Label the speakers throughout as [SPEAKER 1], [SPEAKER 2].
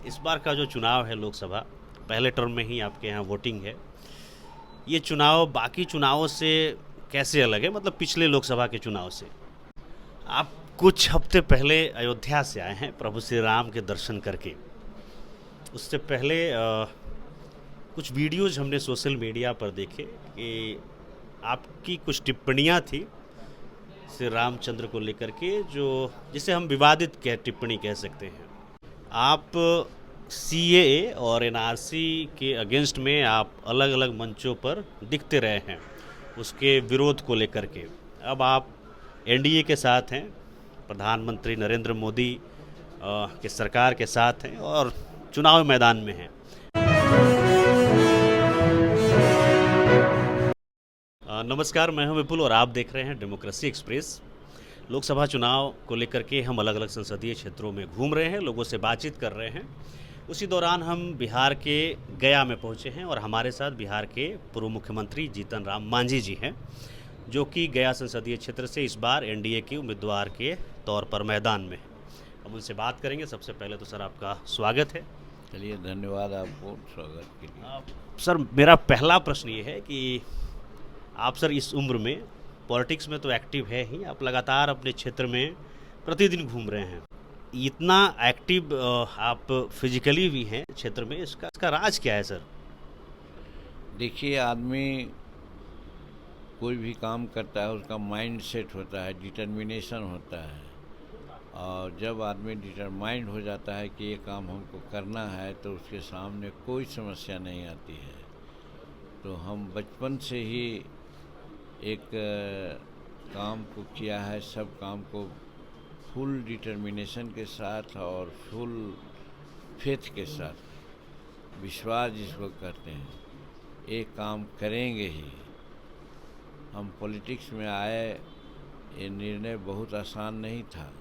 [SPEAKER 1] इस बार का जो चुनाव है लोकसभा, पहले टर्म में ही आपके यहाँ वोटिंग है। ये चुनाव बाकी चुनावों से कैसे अलग है, मतलब पिछले लोकसभा के चुनाव से? आप कुछ हफ्ते पहले अयोध्या से आए हैं प्रभु श्री राम के दर्शन करके। उससे पहले कुछ वीडियोज़ हमने सोशल मीडिया पर देखे कि आपकी कुछ टिप्पणियाँ थी श्री रामचंद्र को लेकर के, जो जिसे हम विवादित टिप्पणी कह सकते हैं। आप सीएए और एनआरसी के अगेंस्ट में आप अलग अलग मंचों पर दिखते रहे हैं उसके विरोध को लेकर के। अब आप एनडीए के साथ हैं, प्रधानमंत्री नरेंद्र मोदी के सरकार के साथ हैं और चुनाव मैदान में हैं। नमस्कार, मैं हूं विपुल और आप देख रहे हैं डेमोक्रेसी एक्सप्रेस। लोकसभा चुनाव को लेकर के हम अलग अलग संसदीय क्षेत्रों में घूम रहे हैं, लोगों से बातचीत कर रहे हैं। उसी दौरान हम बिहार के गया में पहुंचे हैं और हमारे साथ बिहार के पूर्व मुख्यमंत्री जीतन राम मांझी जी हैं, जो कि गया संसदीय क्षेत्र से इस बार एनडीए के उम्मीदवार के तौर पर मैदान में हैं। हम उनसे बात करेंगे। सबसे पहले तो सर आपका स्वागत है।
[SPEAKER 2] चलिए, धन्यवाद आपको स्वागत के लिए।
[SPEAKER 1] सर, मेरा पहला प्रश्न ये है कि आप सर इस उम्र में पॉलिटिक्स में तो एक्टिव है ही, आप लगातार अपने क्षेत्र में प्रतिदिन घूम रहे हैं। इतना एक्टिव आप फिजिकली भी हैं क्षेत्र में, इसका राज क्या है सर?
[SPEAKER 2] देखिए, आदमी कोई भी काम करता है उसका माइंड सेट होता है, डिटर्मिनेशन होता है। और जब आदमी डिटरमाइंड हो जाता है कि ये काम हमको करना है तो उसके सामने कोई समस्या नहीं आती है। तो हम बचपन से ही एक काम को किया है, सब काम को फुल डिटर्मिनेशन के साथ और फुल फेथ के साथ, विश्वास जिसको कहते हैं, एक काम करेंगे ही। हम पॉलिटिक्स में आए, ये निर्णय बहुत आसान नहीं था।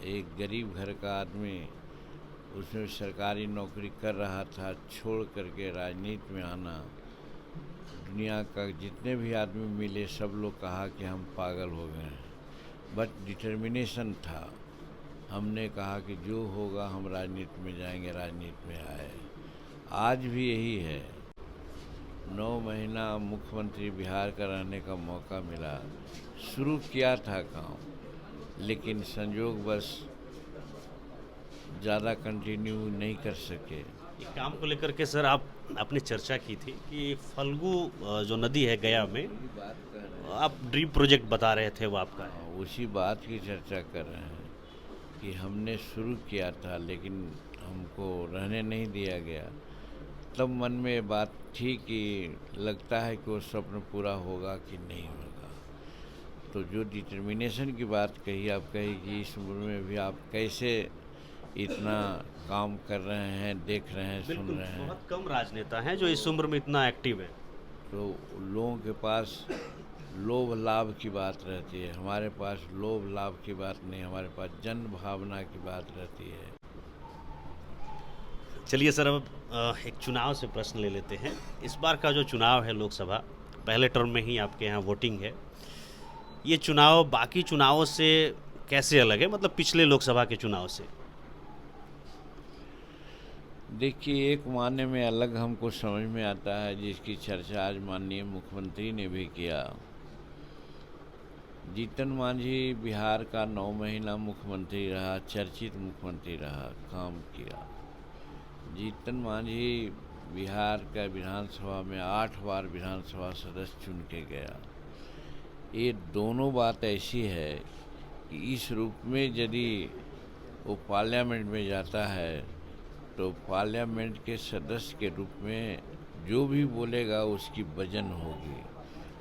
[SPEAKER 2] एक गरीब घर का आदमी, उसमें सरकारी नौकरी कर रहा था, छोड़ करके राजनीति में आना। दुनिया का जितने भी आदमी मिले सब लोग कहा कि हम पागल हो गए हैं, बट डिटर्मिनेशन था। हमने कहा कि जो होगा हम राजनीति में जाएंगे, राजनीति में आए। आज भी यही है। 9 महीना मुख्यमंत्री बिहार का रहने का मौका मिला, शुरू किया था काम, लेकिन संयोग बस ज़्यादा कंटिन्यू नहीं कर सके।
[SPEAKER 1] इस काम को लेकर के सर आप आपने चर्चा की थी कि फल्गु जो नदी है गया में, आप ड्रीम प्रोजेक्ट बता रहे थे, वो आपका है।
[SPEAKER 2] उसी बात की चर्चा कर रहे हैं कि हमने शुरू किया था लेकिन हमको रहने नहीं दिया गया। तब मन में ये बात थी कि लगता है कि वो स्वप्न पूरा होगा कि नहीं होगा। तो जो डिटर्मिनेशन की बात कही, आप कही कि इस उम्र में भी आप कैसे इतना काम कर रहे हैं, देख रहे हैं, सुन रहे हैं।
[SPEAKER 1] बहुत कम राजनेता हैं जो इस उम्र में इतना एक्टिव है।
[SPEAKER 2] तो लोगों के पास लोभ लाभ की बात रहती है, हमारे पास लोभ लाभ की बात नहीं, हमारे पास जन भावना की बात रहती है।
[SPEAKER 1] चलिए सर, अब एक चुनाव से प्रश्न ले लेते हैं। इस बार का जो चुनाव है लोकसभा, पहले टर्म में ही आपके यहाँ वोटिंग है। ये चुनाव बाकी चुनावों से कैसे अलग है, मतलब पिछले लोकसभा के चुनाव से?
[SPEAKER 2] देखिए, एक मायने में अलग हमको समझ में आता है, जिसकी चर्चा आज माननीय मुख्यमंत्री ने भी किया। जीतन मांझी बिहार का 9 महीना मुख्यमंत्री रहा, चर्चित मुख्यमंत्री रहा, काम किया। जीतन मांझी बिहार का विधानसभा में 8 बार विधानसभा सदस्य चुन के गया। ये दोनों बात ऐसी है कि इस रूप में यदि वो पार्लियामेंट में जाता है तो पार्लियामेंट के सदस्य के रूप में जो भी बोलेगा उसकी वजन होगी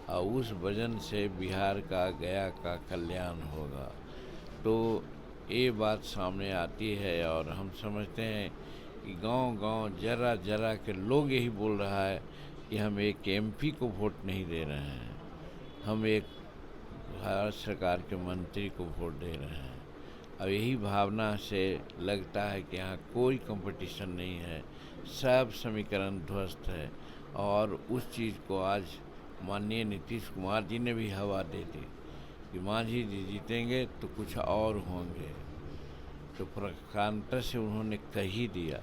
[SPEAKER 2] और उस वजन से बिहार का, गया का कल्याण होगा। तो ये बात सामने आती है और हम समझते हैं कि गांव-गांव, जरा के लोग यही बोल रहा है कि हम एक एमपी को वोट नहीं दे रहे हैं, हम एक भारत सरकार के मंत्री को वोट दे रहे हैं। अब यही भावना से लगता है कि यहाँ कोई कंपटीशन नहीं है, सब समीकरण ध्वस्त है। और उस चीज़ को आज माननीय नीतीश कुमार जी ने भी हवा दे दी कि मांझी जी जीतेंगे तो कुछ और होंगे। तो प्रकारांतर से उन्होंने कह ही दिया।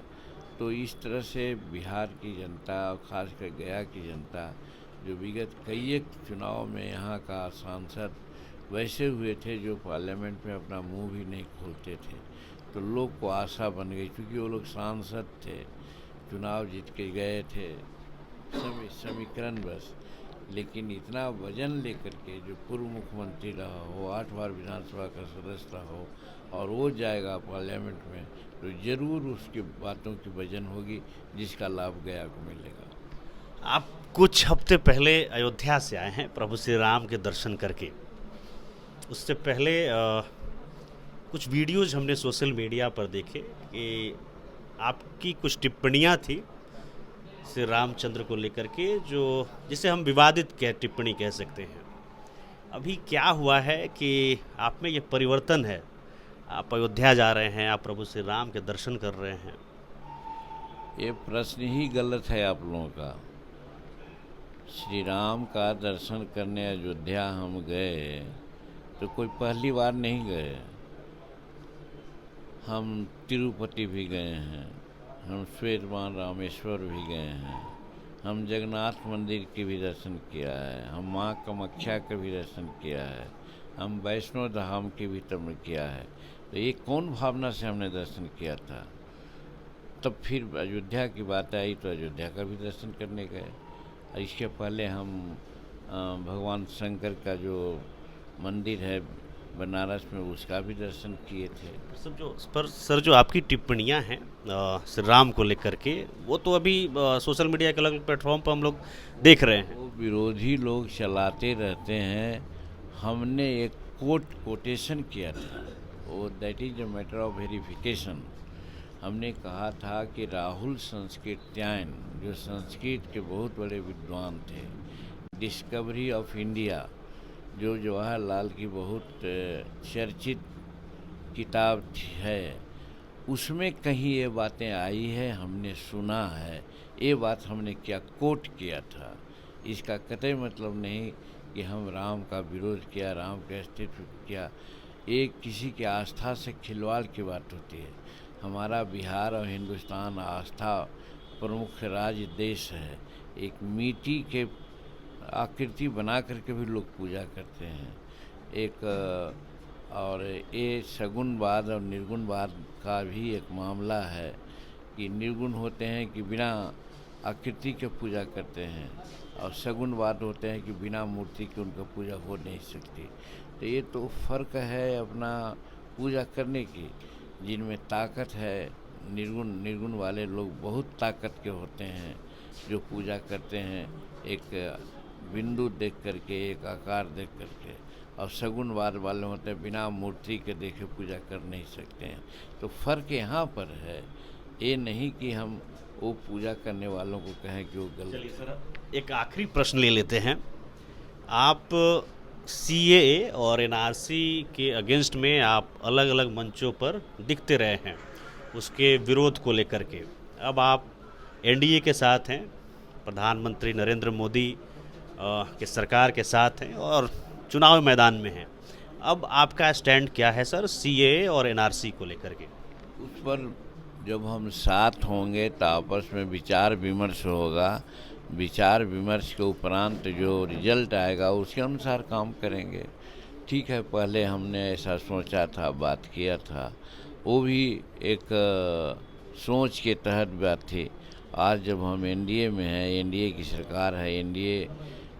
[SPEAKER 2] तो इस तरह से बिहार की जनता और खासकर गया की जनता, जो विगत कई एक चुनाव में यहाँ का सांसद वैसे हुए थे जो पार्लियामेंट में अपना मुंह भी नहीं खोलते थे, तो लोग को आशा बन गई, क्योंकि वो लोग सांसद थे, चुनाव जीत के गए थे समीकरण बस। लेकिन इतना वजन लेकर के जो पूर्व मुख्यमंत्री रहा हो, 8 बार विधानसभा का सदस्य रहा हो, और वो जाएगा पार्लियामेंट में, तो ज़रूर उसकी बातों की वजन होगी जिसका लाभ गया को मिलेगा।
[SPEAKER 1] आप कुछ हफ्ते पहले अयोध्या से आए हैं प्रभु श्री राम के दर्शन करके। उससे पहले कुछ वीडियोज हमने सोशल मीडिया पर देखे कि आपकी कुछ टिप्पणियां थी श्री रामचंद्र को लेकर के, जो जिसे हम विवादित टिप्पणी कह सकते हैं। अभी क्या हुआ है कि आप में ये परिवर्तन है, आप अयोध्या जा रहे हैं, आप प्रभु श्री राम के दर्शन कर रहे हैं।
[SPEAKER 2] ये प्रश्न ही गलत है आप लोगों का। श्री राम का दर्शन करने अयोध्या हम गए तो कोई पहली बार नहीं गए। हम तिरुपति भी गए हैं, हम श्वेतवान रामेश्वर भी गए हैं, हम जगन्नाथ मंदिर के भी दर्शन किया है, हम माँ कामाख्या का भी दर्शन किया है, हम वैष्णो धाम के भी दर्शन किया है। तो ये कौन भावना से हमने दर्शन किया था? तब फिर अयोध्या की बात आई तो अयोध्या का भी दर्शन करने गए। इसके पहले हम भगवान शंकर का जो मंदिर है बनारस में, उसका भी दर्शन किए थे।
[SPEAKER 1] सर जो आपकी टिप्पणियां हैं श्री राम को लेकर के, वो तो अभी सोशल मीडिया के अलग अलग प्लेटफॉर्म पर हम लोग देख रहे हैं।
[SPEAKER 2] वो विरोधी लोग चलाते रहते हैं। हमने एक कोटेशन किया था, वो that is a matter of verification. हमने कहा था कि राहुल संस्कृत्यायन, जो संस्कृत के बहुत बड़े विद्वान थे, डिस्कवरी ऑफ इंडिया, जो जवाहरलाल की बहुत चर्चित किताब है, उसमें कहीं ये बातें आई है, हमने सुना है। ये बात हमने क्या कोट किया था। इसका कतई मतलब नहीं कि हम राम का विरोध किया, राम के अस्तित्व किया। एक किसी की आस्था से खिलवाड़ की बात होती है। हमारा बिहार और हिंदुस्तान आस्था प्रमुख राज्य देश है। एक मिट्टी के आकृति बना करके भी लोग पूजा करते हैं। और ये सगुनवाद और निर्गुणवाद का भी एक मामला है कि निर्गुण होते हैं कि बिना आकृति के पूजा करते हैं, और सगुनवाद होते हैं कि बिना मूर्ति के उनका पूजा हो नहीं सकती। तो ये तो फ़र्क है अपना पूजा करने की। जिनमें ताकत है, निर्गुण वाले लोग बहुत ताकत के होते हैं, जो पूजा करते हैं एक बिंदु देख करके, एक आकार देख करके, और सगुनवाद वाले होते हैं बिना मूर्ति के देखे पूजा कर नहीं सकते हैं। तो फ़र्क यहाँ पर है, ये नहीं कि हम वो पूजा करने वालों को कहें कि वो गलत।
[SPEAKER 1] चलिए सर, एक आखिरी प्रश्न ले लेते हैं। आप CAA और NRC के अगेंस्ट में आप अलग अलग मंचों पर दिखते रहे हैं उसके विरोध को लेकर के। अब आप NDA के साथ हैं, प्रधानमंत्री नरेंद्र मोदी के सरकार के साथ हैं और चुनाव मैदान में हैं। अब आपका स्टैंड क्या है सर CAA और NRC को लेकर के?
[SPEAKER 2] उस पर जब हम साथ होंगे तो आपस में विचार विमर्श होगा। विचार विमर्श के उपरांत जो रिजल्ट आएगा उसके अनुसार काम करेंगे। ठीक है, पहले हमने ऐसा सोचा था, बात किया था, वो भी एक सोच के तहत बात थी। आज जब हम NDA में हैं, NDA की सरकार है, NDA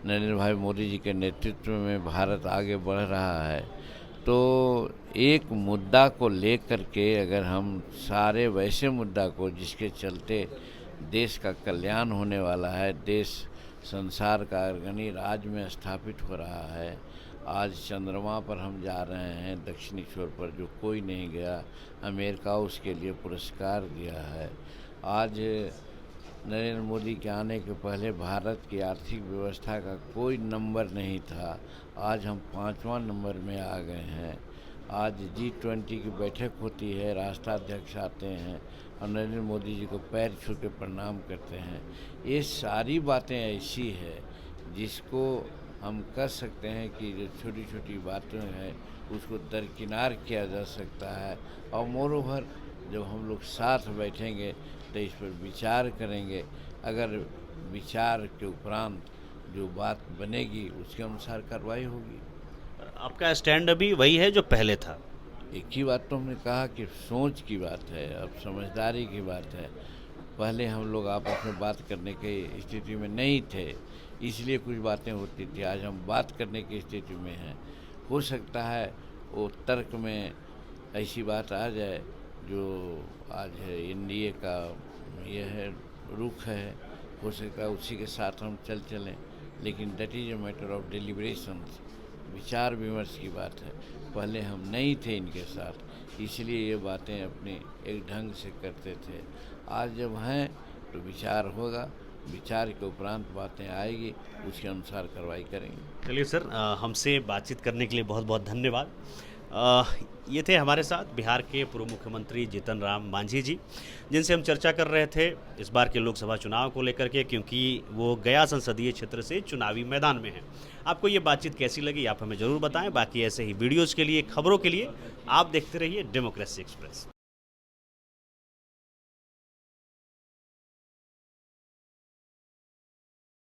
[SPEAKER 2] नरेंद्र भाई मोदी जी के नेतृत्व में भारत आगे बढ़ रहा है, तो एक मुद्दा को लेकर के अगर हम सारे वैसे मुद्दा को जिसके चलते देश का कल्याण होने वाला है, देश संसार का अग्रणी राज्य में स्थापित हो रहा है, आज चंद्रमा पर हम जा रहे हैं, दक्षिणी छोर पर जो कोई नहीं गया, अमेरिका उसके लिए पुरस्कार दिया है। आज नरेंद्र मोदी के आने के पहले भारत की आर्थिक व्यवस्था का कोई नंबर नहीं था, आज हम 5वां नंबर में आ गए हैं। आज G20 की बैठक होती है, राष्ट्राध्यक्ष आते हैं और नरेंद्र मोदी जी को पैर छू के प्रणाम करते हैं। ये सारी बातें ऐसी है जिसको हम कह सकते हैं कि जो छोटी छोटी बातें हैं उसको दरकिनार किया जा सकता है। और मोरोवर जब हम लोग साथ बैठेंगे तो इस पर विचार करेंगे। अगर विचार के उपरांत जो बात बनेगी उसके अनुसार कार्रवाई होगी।
[SPEAKER 1] आपका स्टैंड अभी वही है जो पहले था?
[SPEAKER 2] एक ही बात तो हमने कहा कि सोच की बात है, अब समझदारी की बात है। पहले हम लोग आपस में बात करने की स्थिति में नहीं थे, इसलिए कुछ बातें होती थी। आज हम बात करने की स्थिति में हैं। हो सकता है वो तर्क में ऐसी बात आ जाए जो आज है एनडीए का ये है रुख है, हो सकता है उसी के साथ हम चलें, लेकिन that is a matter of deliberations, विचार विमर्श की बात है। पहले हम नहीं थे इनके साथ, इसलिए ये बातें अपने एक ढंग से करते थे। आज जब हैं तो विचार होगा, विचार के उपरांत बातें आएगी, उसके अनुसार कार्रवाई करेंगे।
[SPEAKER 1] चलिए सर, हमसे बातचीत करने के लिए बहुत बहुत धन्यवाद। अ, ये थे हमारे साथ बिहार के पूर्व मुख्यमंत्री जीतन राम मांझी जी, जिनसे हम चर्चा कर रहे थे इस बार के लोकसभा चुनाव को लेकर के, क्योंकि वो गया संसदीय क्षेत्र से चुनावी मैदान में हैं। आपको ये बातचीत कैसी लगी आप हमें ज़रूर बताएं। बाकी ऐसे ही वीडियोज़ के लिए, खबरों के लिए आप देखते रहिए डेमोक्रेसी एक्सप्रेस।